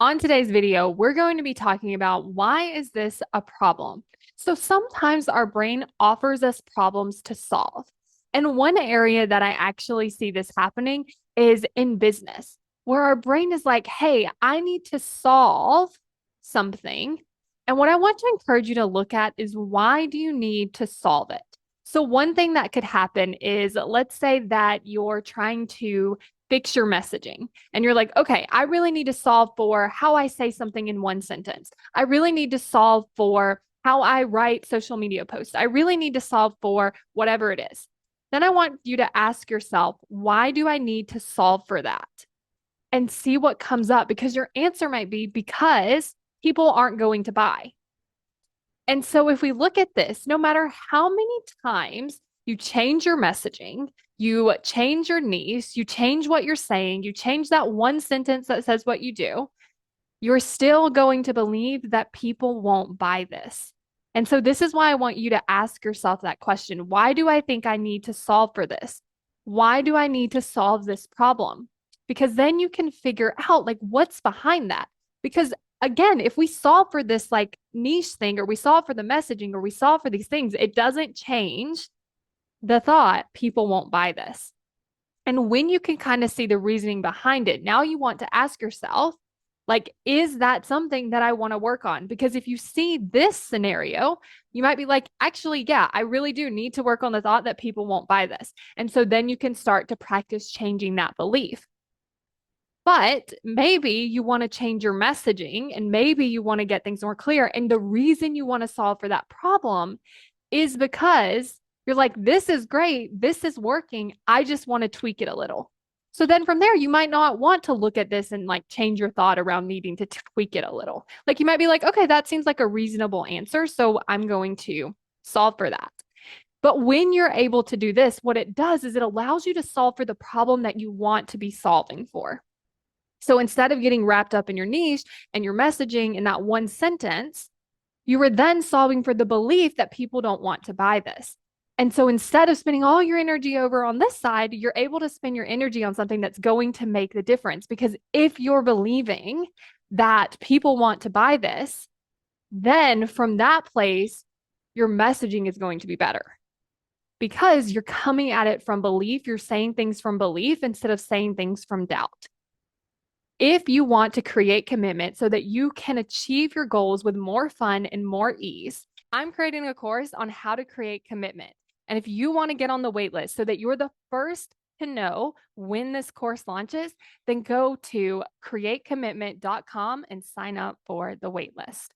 On today's video, we're going to be talking about why is this a problem? So sometimes our brain offers us problems to solve. And one area that I actually see this happening is in business, where our brain is like, hey, I need to solve something. And what I want to encourage you to look at is why do you need to solve it? So one thing that could happen is let's say that you're trying to fix your messaging. And you're like, okay, I really need to solve for how I say something in one sentence. I really need to solve for how I write social media posts. I really need to solve for whatever it is. Then I want you to ask yourself, why do I need to solve for that? And see what comes up because your answer might be because people aren't going to buy. And so if we look at this, no matter how many times you change your messaging, you change your niche, you change what you're saying, you change that one sentence that says what you do, you're still going to believe that people won't buy this. And so this is why I want you to ask yourself that question. Why do I think I need to solve for this? Why do I need to solve this problem? Because then you can figure out like what's behind that. Because again, if we solve for this like niche thing, or we solve for the messaging, or we solve for these things, it doesn't change the thought people won't buy this. And when you can kind of see the reasoning behind it, now you want to ask yourself, like, is that something that I want to work on? Because if you see this scenario, you might be like, actually, yeah, I really do need to work on the thought that people won't buy this. And so then you can start to practice changing that belief. But maybe you want to change your messaging and maybe you want to get things more clear. And the reason you want to solve for that problem is because you're like, this is great. This is working. I just want to tweak it a little. So then from there, you might not want to look at this and like change your thought around needing to tweak it a little. Like you might be like, okay, that seems like a reasonable answer. So I'm going to solve for that. But when you're able to do this, what it does is it allows you to solve for the problem that you want to be solving for. So instead of getting wrapped up in your niche and your messaging in that one sentence, you were then solving for the belief that people don't want to buy this. And so instead of spending all your energy over on this side, you're able to spend your energy on something that's going to make the difference. Because if you're believing that people want to buy this, then from that place, your messaging is going to be better because you're coming at it from belief. You're saying things from belief instead of saying things from doubt. If you want to create commitment so that you can achieve your goals with more fun and more ease, I'm creating a course on how to create commitment. And if you want to get on the wait list so that you're the first to know when this course launches, then go to createcommitment.com and sign up for the wait list.